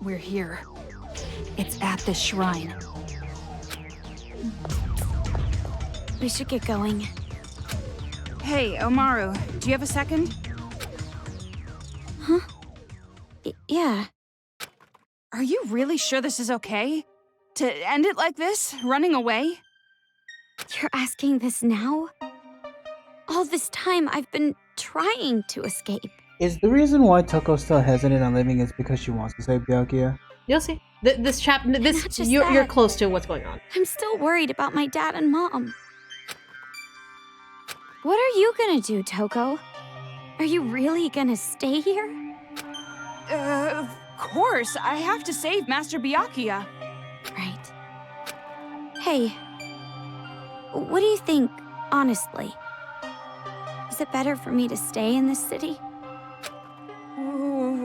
We're here. It's at the shrine. We should get going. Hey, Komaru, do you have a second? Huh? Yeah. Are you really sure this is okay? To end it like this, running away? You're asking this now? All this time I've been trying to escape. Is the reason why Toko's still hesitant on leaving is because she wants to save Byakuya? You'll see. Not just You're that. close to what's going on. I'm still worried about my dad and mom. What are you gonna do, Toko? Are you really gonna stay here? Of course, I have to save Master Byakuya. Right. Hey, what do you think, honestly? Is it better for me to stay in this city?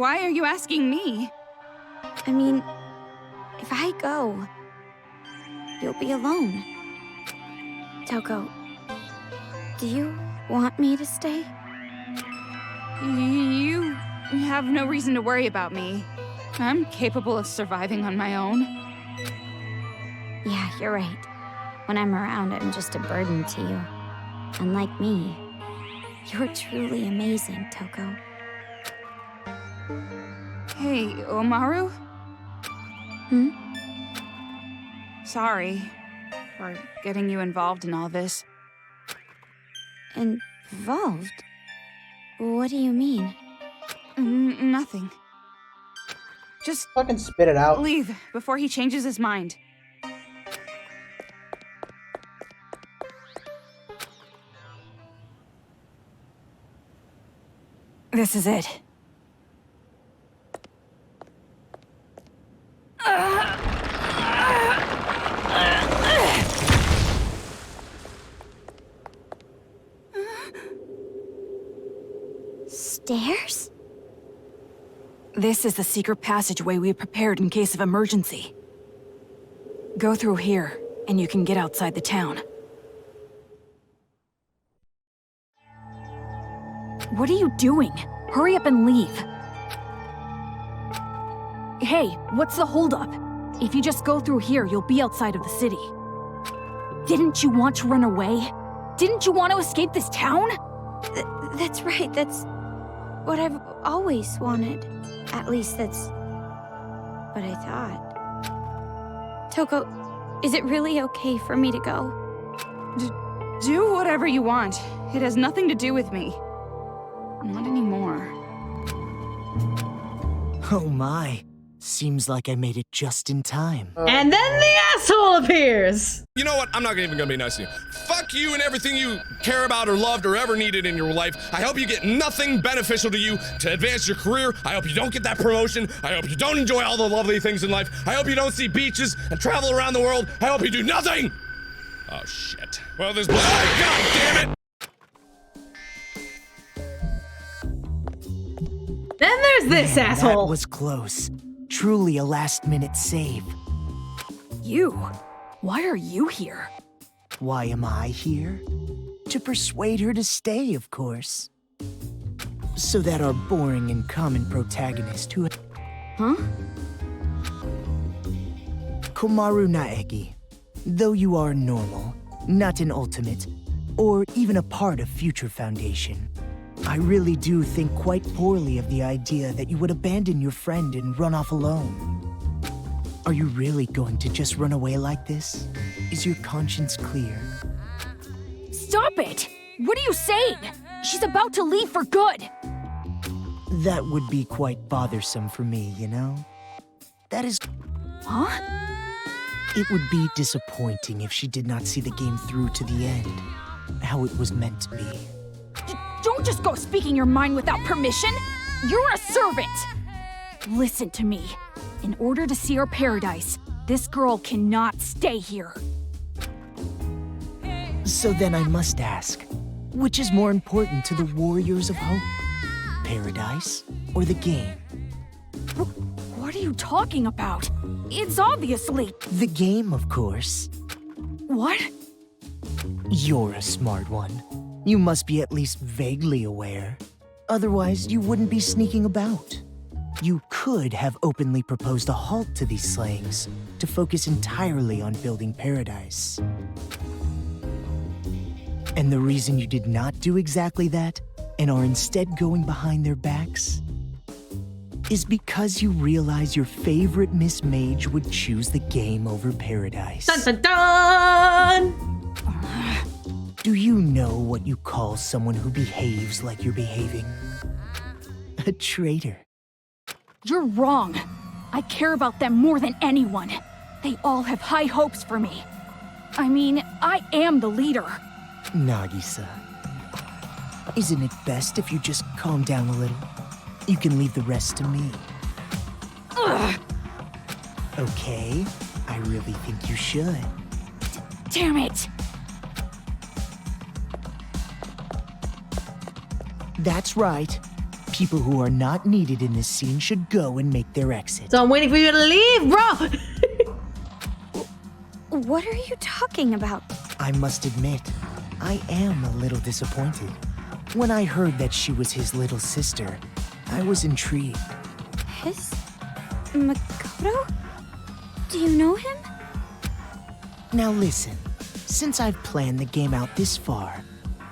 Why are you asking me? I mean, if I go, you'll be alone. Toko, do you want me to stay? You have no reason to worry about me. I'm capable of surviving on my own. Yeah, you're right. When I'm around, I'm just a burden to you. Unlike me, you're truly amazing, Toko. Hey, Komaru? Hmm? Sorry for getting you involved in all this. Involved? What do you mean? Nothing. Just Fucking spit it out. leave before he changes his mind. This is it. Stairs? This is the secret passageway we prepared in case of emergency. Go through here, and you can get outside the town. What are you doing? Hurry up and leave. Hey, what's the holdup? If you just go through here, you'll be outside of the city. Didn't you want to run away? Didn't you want to escape this town? That's right, that's what I've always wanted. At least that's what I thought. Toko, is it really okay for me to go? Do whatever you want. It has nothing to do with me. Not anymore. Oh my. Seems like I made it just in time. And then the asshole appears! You know what? I'm not even gonna be nice to you. Fuck you and everything you care about or loved or ever needed in your life. I hope you get nothing beneficial to you to advance your career. I hope you don't get that promotion. I hope you don't enjoy all the lovely things in life. I hope you don't see beaches and travel around the world. I hope you do nothing! Oh shit. Well, there's oh, god damn it! Then there's this Man, asshole! That was close. Truly a last-minute save. You? Why are you here? Why am I here? To persuade her to stay, of course. So that our boring and common protagonist who... Huh? Komaru Naegi. Though you are normal, not an ultimate, or even a part of Future Foundation, I really do think quite poorly of the idea that you would abandon your friend and run off alone. Are you really going to just run away like this? Is your conscience clear? Stop it! What are you saying? She's about to leave for good! That would be quite bothersome for me, you know? That is... Huh? It would be disappointing if she did not see the game through to the end, how it was meant to be. Don't just go speaking your mind without permission! You're a servant! Listen to me. In order to see our paradise, this girl cannot stay here. So then I must ask, which is more important to the Warriors of Hope? Paradise or the game? What are you talking about? It's obviously... The game, of course. What? You're a smart one. You must be at least vaguely aware. Otherwise, you wouldn't be sneaking about. You could have openly proposed a halt to these slayings to focus entirely on building paradise. And the reason you did not do exactly that, and are instead going behind their backs, is because you realize your favorite Miss Mage would choose the game over paradise. Dun dun dun! Do you know what you call someone who behaves like you're behaving? A traitor. You're wrong. I care about them more than anyone. They all have high hopes for me. I mean, I am the leader. Nagisa, isn't it best if you just calm down a little? You can leave the rest to me. Ugh. Okay, I really think you should. Damn it! That's right. People who are not needed in this scene should go and make their exit. So I'm waiting for you to leave, bro! What are you talking about? I must admit, I am a little disappointed. When I heard that she was his little sister, I was intrigued. His? Makoto? Do you know him? Now listen, since I've planned the game out this far,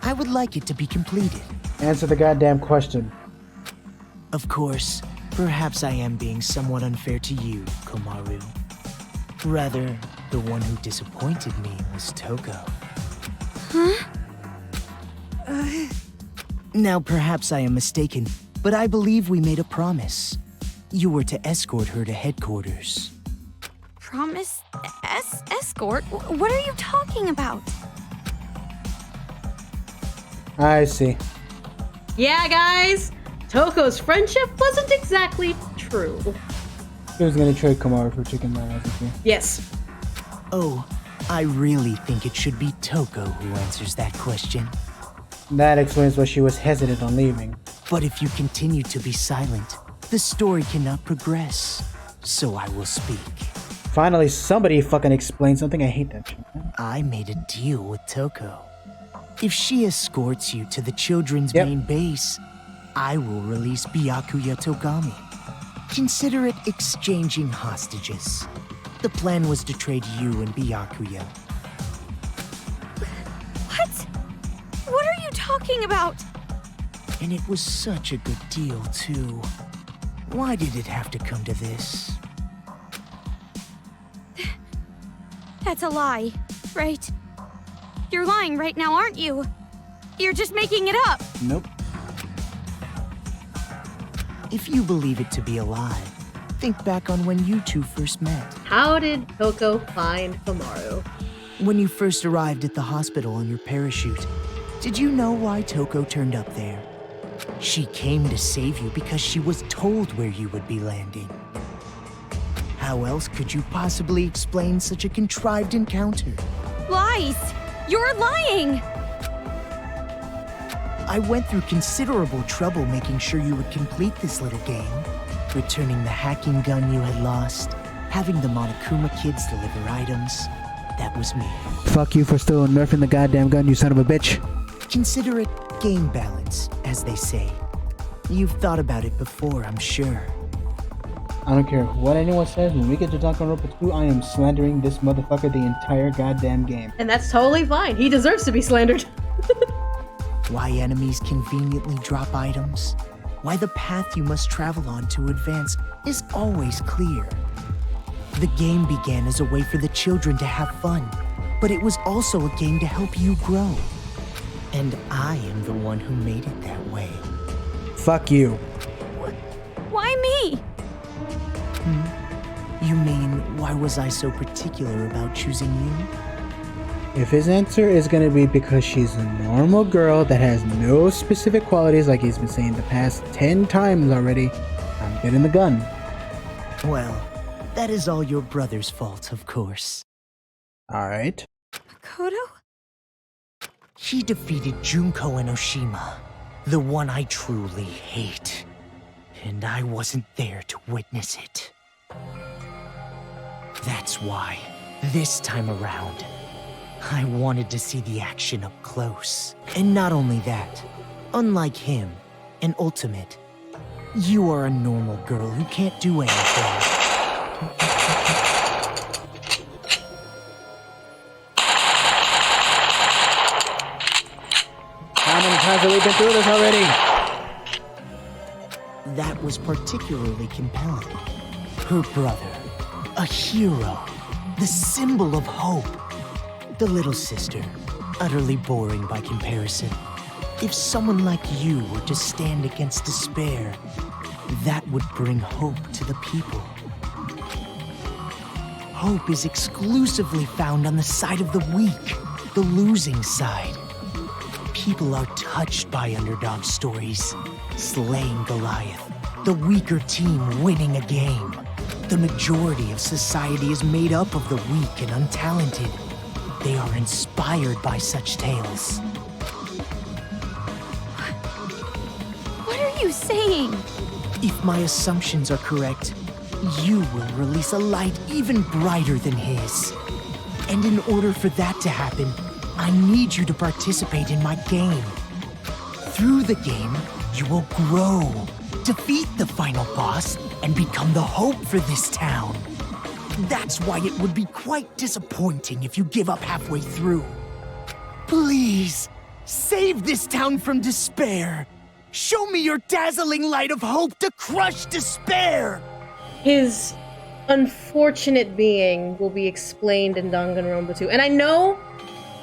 I would like it to be completed. Answer the goddamn question. Of course, perhaps I am being somewhat unfair to you, Komaru. Rather, the one who disappointed me was Toko. Huh? Now perhaps I am mistaken, but I believe we made a promise. You were to escort her to headquarters. Promise? Escort? What are you talking about? I see. Yeah, guys, Toko's friendship wasn't exactly true. He was gonna trade Komaru for chicken rice. Yes. Oh, I really think it should be Toko who answers that question. That explains why she was hesitant on leaving. But if you continue to be silent, the story cannot progress. So I will speak. Finally, somebody fucking explain something. I hate that shit. I made a deal with Toko. If she escorts you to the children's Yep. main base, I will release Byakuya Togami. Consider it exchanging hostages. The plan was to trade you and Byakuya. What? What are you talking about? And it was such a good deal, too. Why did it have to come to this? That's a lie, right? You're lying right now, aren't you? You're just making it up. Nope. If you believe it to be a lie, think back on when you two first met. How did Toko find Komaru? When you first arrived at the hospital on your parachute, did you know why Toko turned up there? She came to save you because she was told where you would be landing. How else could you possibly explain such a contrived encounter? Lies! You're lying! I went through considerable trouble making sure you would complete this little game. Returning the hacking gun you had lost, having the Monokuma kids deliver items. That was me. Fuck you for still nerfing the goddamn gun, you son of a bitch. Consider it game balance, as they say. You've thought about it before, I'm sure. I don't care what anyone says, when we get to DanganRonpa 2, I am slandering this motherfucker the entire goddamn game. And that's totally fine. He deserves to be slandered. Why enemies conveniently drop items, why the path you must travel on to advance is always clear. The game began as a way for the children to have fun, but it was also a game to help you grow. And I am the one who made it that way. Fuck you. Why me? You mean, why was I so particular about choosing you? If his answer is gonna be because she's a normal girl that has no specific qualities like he's been saying the past 10 times already, I'm getting the gun. Well, that is all your brother's fault, of course. Alright. Makoto? He defeated Junko and Oshima, the one I truly hate. And I wasn't there to witness it. That's why, this time around, I wanted to see the action up close. And not only that, unlike him, an ultimate, You are a normal girl who can't do anything. How many times have we been through this already? That was particularly compelling. Her brother, a hero, the symbol of hope. The little sister, utterly boring by comparison. If someone like you were to stand against despair, that would bring hope to the people. Hope is exclusively found on the side of the weak, the losing side. People are touched by underdog stories, slaying Goliath, the weaker team winning a game. The majority of society is made up of the weak and untalented. They are inspired by such tales. What are you saying? If my assumptions are correct, you will release a light even brighter than his. And in order for that to happen, I need you to participate in my game. Through the game, you will grow, defeat the final boss, and become the hope for this town. That's why it would be quite disappointing if you give up halfway through. Please, save this town from despair. Show me your dazzling light of hope to crush despair! His unfortunate being will be explained in Danganronpa 2. And I know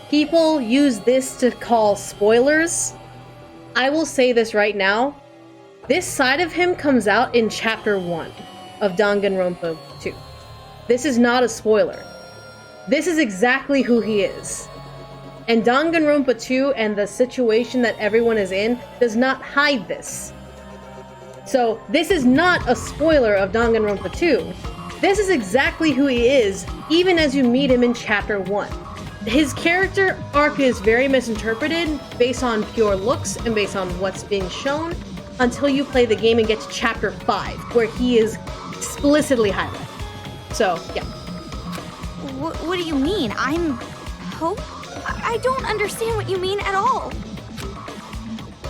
people use this to call spoilers. I will say this right now. This side of him comes out in Chapter 1 of Danganronpa 2. This is not a spoiler. This is exactly who he is. And Danganronpa 2 and the situation that everyone is in does not hide this. So this is not a spoiler of Danganronpa 2. This is exactly who he is, even as you meet him in Chapter 1. His character arc is very misinterpreted based on pure looks and based on what's being shown until you play the game and get to Chapter 5, where he is explicitly highlighted. So, yeah. What do you mean? I'm hope? I don't understand what you mean at all.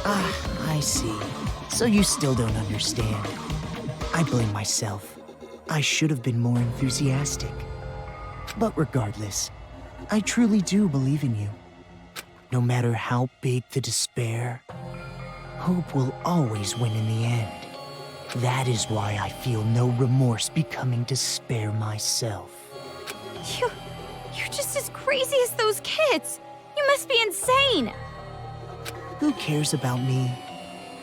Ah, I see. So you still don't understand. I blame myself. I should have been more enthusiastic. But regardless, I truly do believe in you. No matter how big the despair, hope will always win in the end. That is why I feel no remorse becoming despair myself. You're just as crazy as those kids. You must be insane. Who cares about me?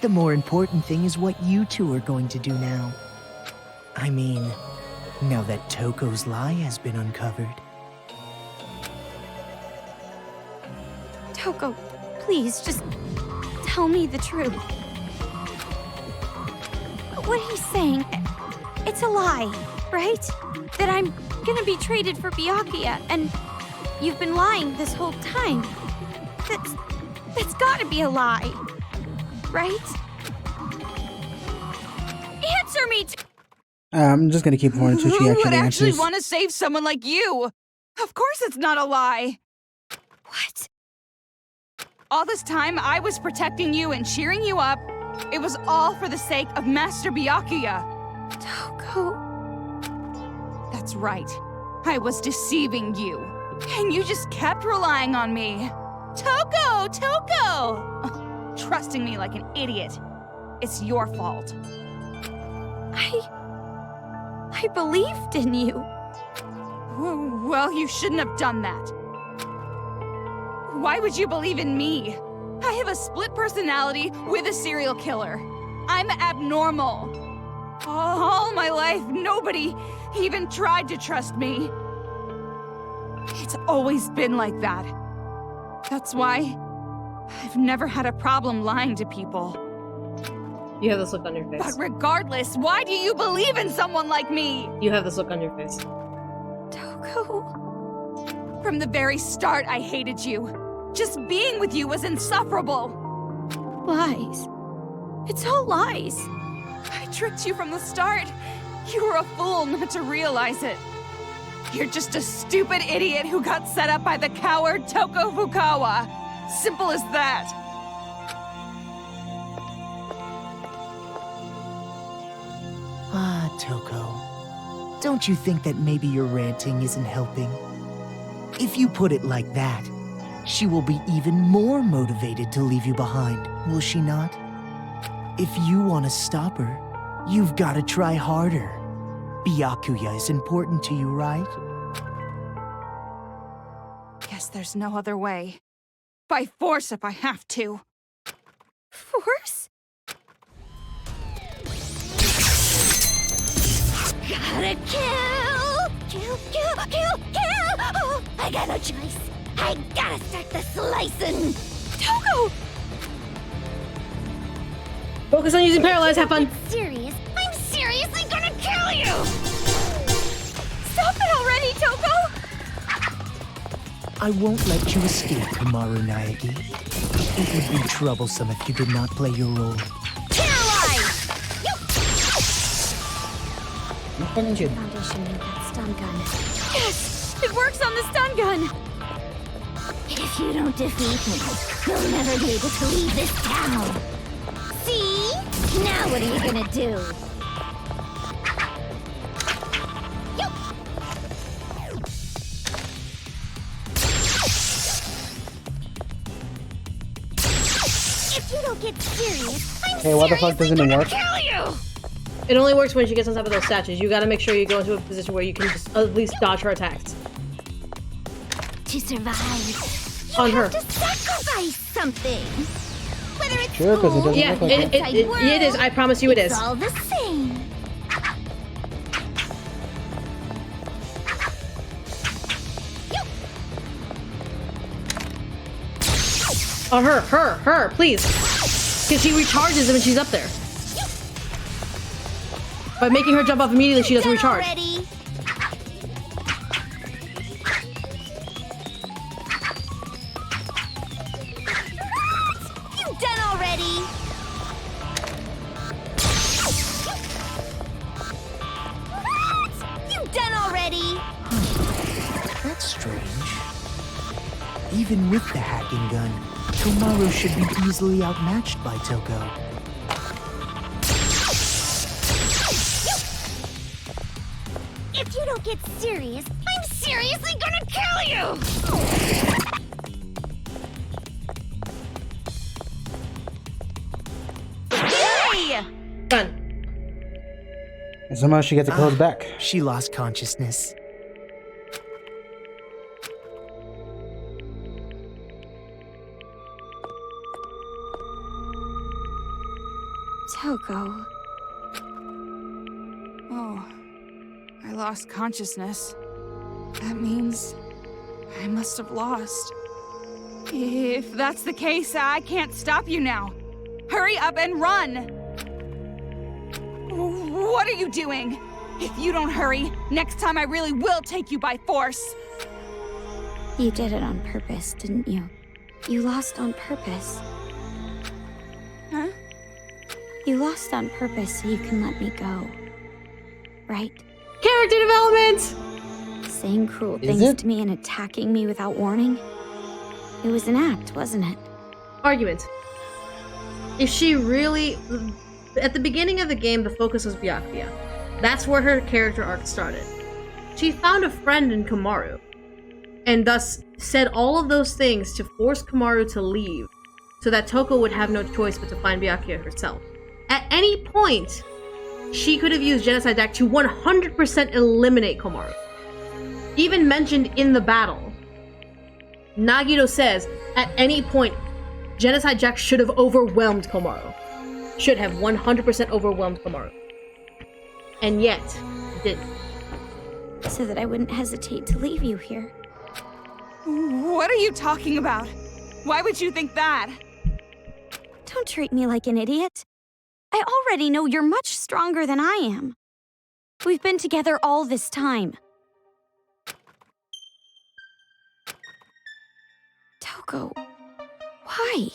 The more important thing is what you two are going to do now. I mean, now that Toko's lie has been uncovered. Toko, please, just tell me the truth. What he's saying, it's a lie, right? That I'm gonna be traded for Byakuya, and you've been lying this whole time. That's gotta be a lie, right? Answer me! I'm just gonna keep going until she Who would actually actually answers. want to save someone like you? Of course it's not a lie. What? All this time, I was protecting you and cheering you up. It was all for the sake of Master Byakuya. Toko... That's right. I was deceiving you. And you just kept relying on me. Toko! Toko! Trusting me like an idiot. It's your fault. I believed in you. Well, you shouldn't have done that. Why would you believe in me? I have a split personality with a serial killer. I'm abnormal. All my life, nobody even tried to trust me. It's always been like that. That's why I've never had a problem lying to people. You have this look on your face. But regardless, why do you believe in someone like me? You have this look on your face. Toko... From the very start, I hated you. Just being with you was insufferable. Lies. It's all lies. I tricked you from the start. You were a fool not to realize it. You're just a stupid idiot who got set up by the coward Toko Fukawa. Simple as that. Toko. Don't you think that maybe your ranting isn't helping? If you put it like that, she will be even more motivated to leave you behind, will she not? If you want to stop her, you've got to try harder. Byakuya is important to you, right? Guess there's no other way. By force if I have to. Force? Gotta kill! Kill, kill, kill, kill! Oh, I got no choice. I gotta start the slicing! Toko! Focus on using paralyze, have fun. Serious? I'm seriously gonna kill you! Stop it already, Toko! I won't let you escape, Komaru Naegi. It would be troublesome if you did not play your role. Paralyze! Foundation need that stun gun. Yes! It works on the stun gun! If you don't defeat me, you'll never be able to leave this town. See? Now what are you gonna do? If you don't get serious, I'm Hey, why the fuck doesn't it work? kill you! It only works when she gets on top of those statues. You gotta make sure you go into a position where you can just at least dodge her attacks. To survive, On you her. have to sacrifice something. Whether it's Sure, 'cause it school, doesn't Yeah, look like it is. I promise you it is. It's all the same. On her, please. Because she recharges when she's up there. By making her jump off immediately, she doesn't Done recharge. already. You done already. You done already. That's strange. Even with the hacking gun, Komaru should be easily outmatched by Toko. If you don't get serious, I'm seriously gonna kill you! Hey! Done. And somehow she gets the clothes back. She lost consciousness. Toko. Oh, I lost consciousness. That means I must have lost. If that's the case, I can't stop you now. Hurry up and run! What are you doing? If you don't hurry, next time I really will take you by force. You did it on purpose, didn't you? You lost on purpose. Huh? You lost on purpose so you can let me go. Right? Character development! Saying cruel Is things it? to me and attacking me without warning. It was an act, wasn't it? Argument. If she really... At the beginning of the game, the focus was Byakuya. That's where her character arc started. She found a friend in Komaru, and thus said all of those things to force Komaru to leave, so that Toko would have no choice but to find Byakuya herself. At any point, she could have used Genocide Jack to 100% eliminate Komaru. Even mentioned in the battle, Nagito says, at any point, Genocide Jack should have overwhelmed Komaru. Should have 100% overwhelmed Komaru. And yet, it didn't. So that I wouldn't hesitate to leave you here. What are you talking about? Why would you think that? Don't treat me like an idiot. I already know you're much stronger than I am. We've been together all this time. Toko, why?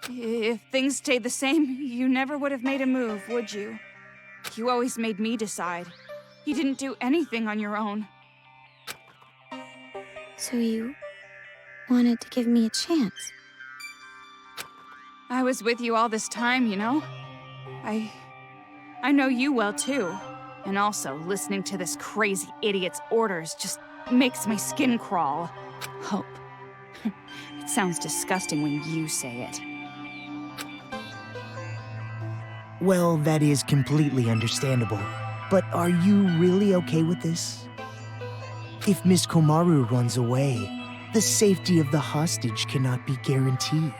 If things stayed the same, you never would have made a move, would you? You always made me decide. You didn't do anything on your own. So you wanted to give me a chance? I was with you all this time, you know? I I know you well, too. And also, listening to this crazy idiot's orders just makes my skin crawl. Hope. It sounds disgusting when you say it. Well, that is completely understandable. But are you really okay with this? If Miss Komaru runs away, the safety of the hostage cannot be guaranteed.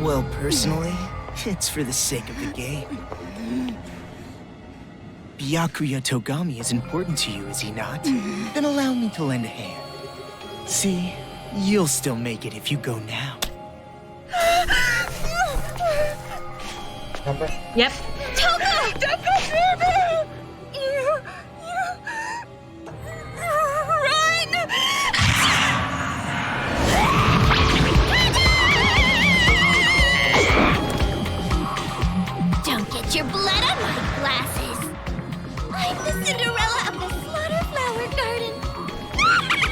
Well, personally, it's for the sake of the game. Byakuya Togami is important to you, is he not? Then allow me to lend a hand. See, you'll still make it if you go now. Number? Yep. Don't get your blood on my glasses. I'm the Cinderella of the Slaughter Flower Garden.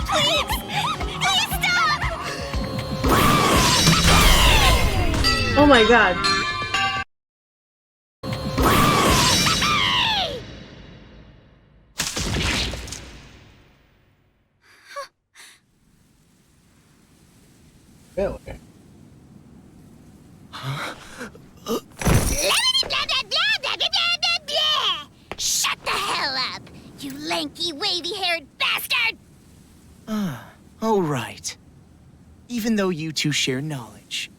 Please! Please stop! Oh my god. Failure. Blah, blah, blah, blah, blah, blah, blah. Shut the hell up, you lanky, wavy-haired bastard! Oh right. Even though you two share knowledge,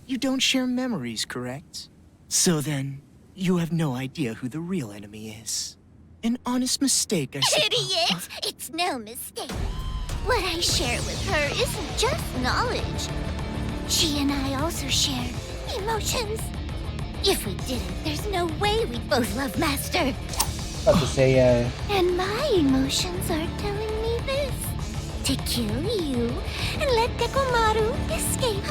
you don't share memories, correct? So then, you have no idea who the real enemy is. An honest mistake, I suppose. Idiot! It's no mistake. What I share with her isn't just knowledge. She and I also share emotions. If we didn't, there's no way we'd both love Master. About to say, And my emotions are telling me this. To kill you and let Komaru escape.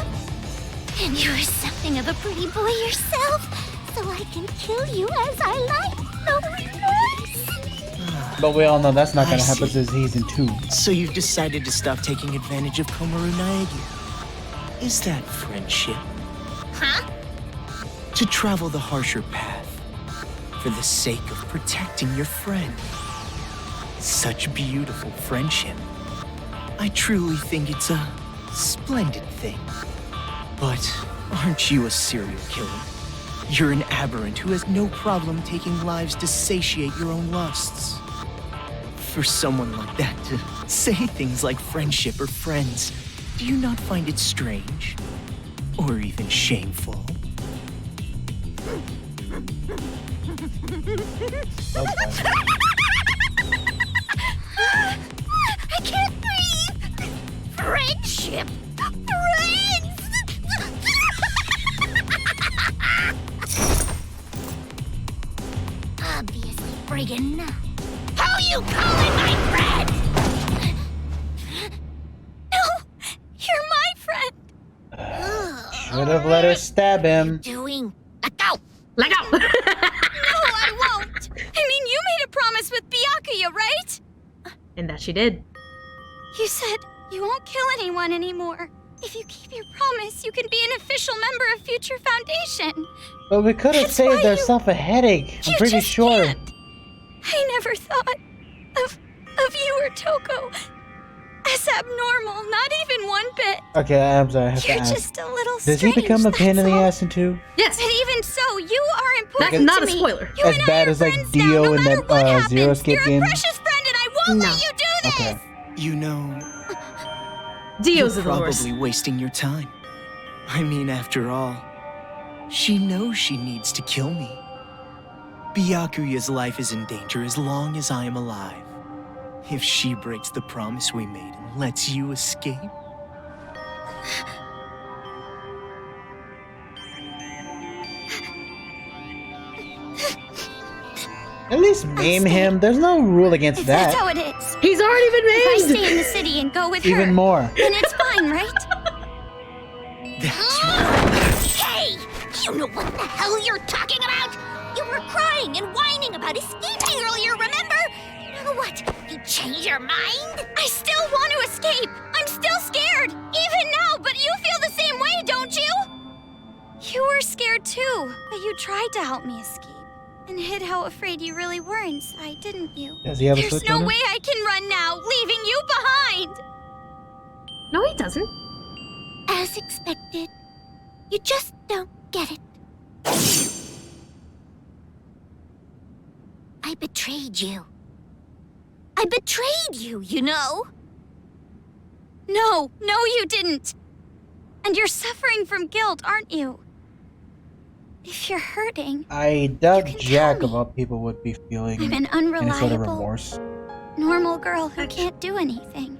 And you're something of a pretty boy yourself, so I can kill you as I like. No remorse. but we all know that's not gonna I happen see. since he's in 2. So you've decided to stop taking advantage of Komaru Naegi. Is that friendship? Huh? To travel the harsher path for the sake of protecting your friend. Such beautiful friendship. I truly think it's a splendid thing. But aren't you a serial killer? You're an aberrant who has no problem taking lives to satiate your own lusts. For someone like that to say things like friendship or friends, do you not find it strange? Or even shameful? I can't breathe. Friendship. Friends. Obviously friggin' not. Who you calling my friend? No, you're my friend. Should have let her stab him. Doing? Let go. Let go. No, I won't. I mean, you made a promise with Byakuya, right? And that she did. You said you won't kill anyone anymore. If you keep your promise, you can be an official member of Future Foundation. But we could have That's why saved ourselves a headache. I'm You pretty just sure. can't. I never thought of you or Toko as abnormal, not even one bit. Okay, I'm sorry. I have to You're ask. just a little Does he strange, become a pain in the that's all. ass in 2? Yes. But even so, you are That's important not to a me. spoiler. You As and I bad are as, like, friends Dio now, no in matter that, what happens. Zero Skip You're game. a precious friend, and I won't No. let you do this. Okay. You know, Dio's you're the worst. probably wasting your time. I mean, after all, she knows she needs to kill me. Byakuya's life is in danger as long as I am alive. If she breaks the promise we made and lets you escape, At least name him. There's no rule against If that's that. how it is. He's already If I been stay named. in the city and go with her, Even more. then it's fine, right? that's right. Hey! You know what the hell you're talking about? You You were crying and whining about escaping earlier, remember? Now what? You change your mind? I still want to escape! I'm still scared! Even now, but you feel the same way, don't you? You were scared too, but you tried to help me escape. And hid how afraid you really were inside, didn't you? Does he have a There's switch no on him? way I can run now, leaving you behind! No, he doesn't. As expected. You just don't get it. I betrayed you. I betrayed you, you know. No, you didn't. And you're suffering from guilt, aren't you? If you're hurting, I doubt You can jack tell of me. all people would be feeling I'm an any sort of unreliable, remorse. normal girl who can't do anything.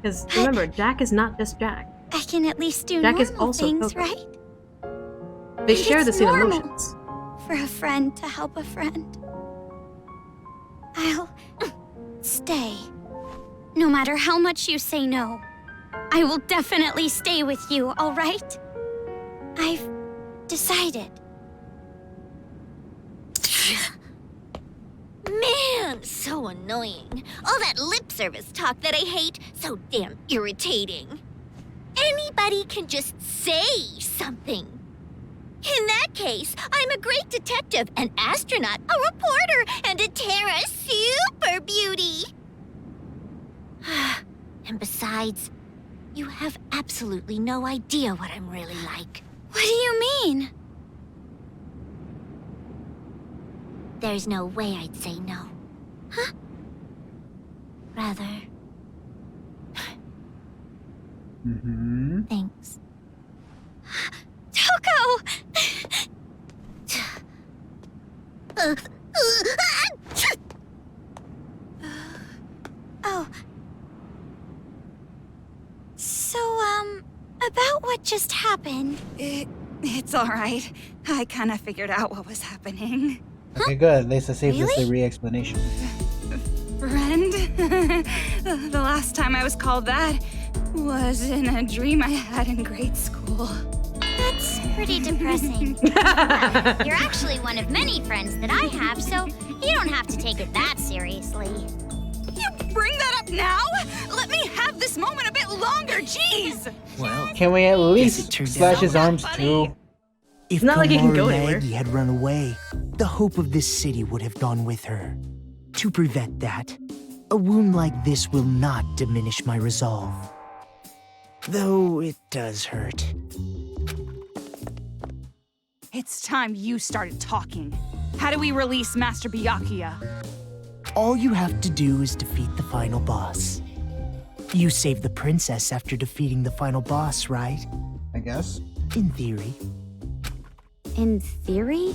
Because remember, Jack is not just Jack. I can at least do Jack is normal also things, Coco. right? They And share the it's same normal. emotions. For a friend to help a friend. I'll stay. No matter how much you say no, I will definitely stay with you, all right? I've decided. Man, so annoying. All that lip service talk that I hate, so damn irritating. Anybody can just say something. In that case, I'm a great detective, an astronaut, a reporter, and a Terra super beauty. And besides, you have absolutely no idea what I'm really like. What do you mean? There's no way I'd say no. Huh? Rather, Mm-hmm. thanks. Toko! Oh. So, about what just happened. It's all right. I kind of figured out what was happening. Okay, good. At least I saved this Really? the re-explanation. Friend? The last time I was called that was in a dream I had in grade school. That's pretty depressing. You're actually one of many friends that I have, so you don't have to take it that seriously. You bring that up now? Let me have this moment a bit longer, jeez! Well, Can we at it least turned slash out- his arms Funny. too? if not like he can Komaru go anywhere. Nagi had run away, the hope of this city would have gone with her. To prevent that, a wound like this will not diminish my resolve. Though it does hurt. It's time you started talking. How do we release Master Byakuya? All you have to do is defeat the final boss. You saved the princess after defeating the final boss, right? I guess. In theory. In theory?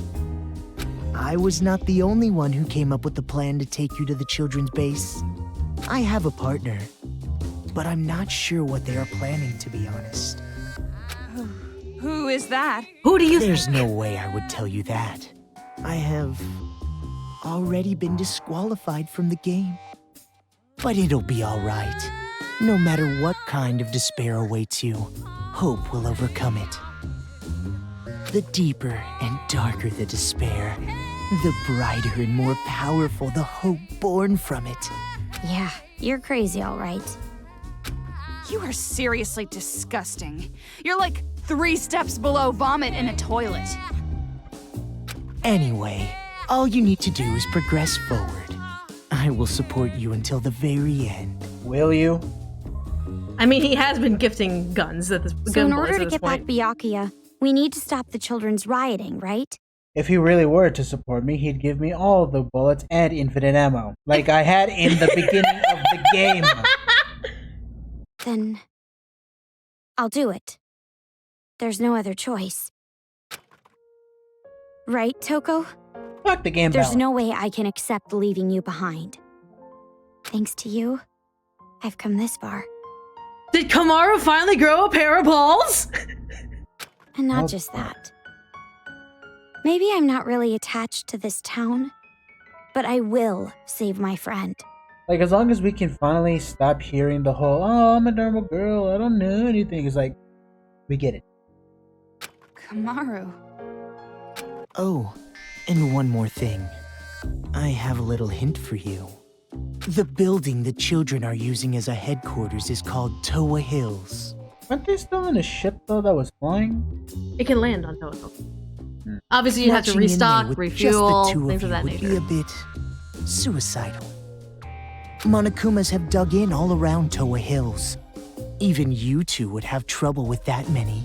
I was not the only one who came up with the plan to take you to the children's base. I have a partner, but I'm not sure what they are planning, to be honest. Who is that? Who do you There's no way I would tell you that. I have already been disqualified from the game. But it'll be all right. No matter what kind of despair awaits you, hope will overcome it. The deeper and darker the despair, the brighter and more powerful the hope born from it. Yeah, you're crazy, all right. You are seriously disgusting. You're like 3 steps below vomit in a toilet. Anyway, all you need to do is progress forward. I will support you until the very end. Will you? I mean, he has been gifting guns at this So in gun order boys to at this get back point. Byakuya, we need to stop the children's rioting, right? If he really were to support me, he'd give me all the bullets and infinite ammo, like I had in the beginning of the game. Then I'll do it. There's no other choice. Right, Toko? Fuck the game There's balance. no way I can accept leaving you behind. Thanks to you, I've come this far. Did Komaru finally grow a pair of balls? And not Oh, just boy. that. Maybe I'm not really attached to this town, but I will save my friend. Like, as long as we can finally stop hearing the whole, oh, I'm a normal girl, I don't know anything. It's like, we get it. Komaru. Oh, And one more thing. I have a little hint for you. The building the children are using as a headquarters is called Toa Hills. Aren't they still in a ship though that was flying? It can land on Toa Hills. Obviously, you'd have to Watching in there restock, with refuel, just the two things of you that would nature. be a bit suicidal. Monokumas have dug in all around Toa Hills. Even you two would have trouble with that many.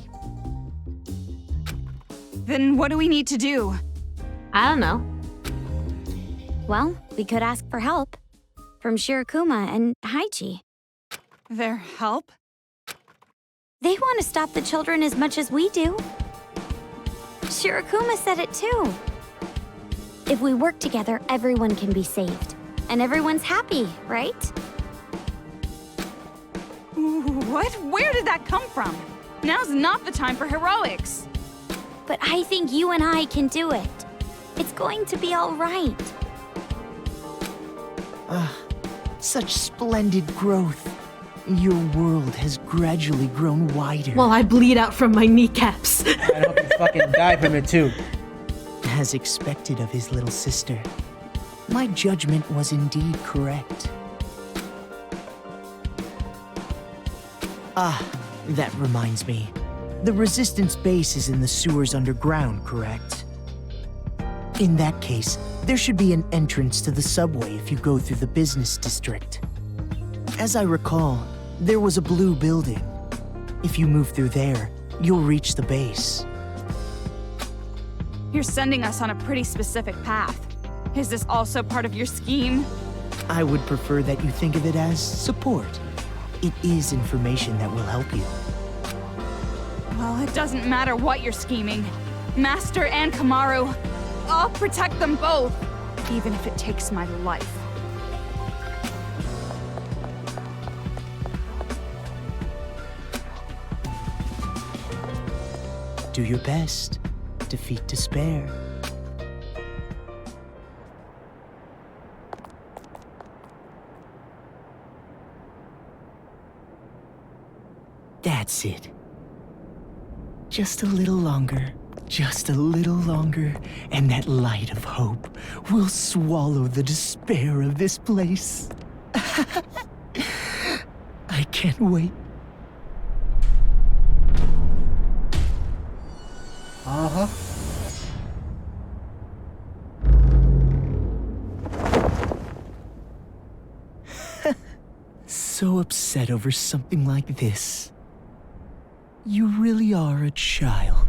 Then what do we need to do? I don't know. Well, we could ask for help. From Shirokuma and Haichi. Their help? They want to stop the children as much as we do. Shirokuma said it too. If we work together, everyone can be saved. And everyone's happy, right? What? Where did that come from? Now's not the time for heroics. But I think you and I can do it. It's going to be all right. Such splendid growth. Your world has gradually grown wider. While I bleed out from my kneecaps. I hope you fucking die from it too. As expected of his little sister. My judgment was indeed correct. That reminds me. The Resistance base is in the sewers underground, correct? In that case, there should be an entrance to the subway if you go through the business district. As I recall, there was a blue building. If you move through there, you'll reach the base. You're sending us on a pretty specific path. Is this also part of your scheme? I would prefer that you think of it as support. It is information that will help you. Well, it doesn't matter what you're scheming. Master and Komaru, I'll protect them both, even if it takes my life. Do your best. Defeat despair. That's it. Just a little longer. Just a little longer, and that light of hope will swallow the despair of this place. I can't wait. Uh-huh. So upset over something like this. You really are a child.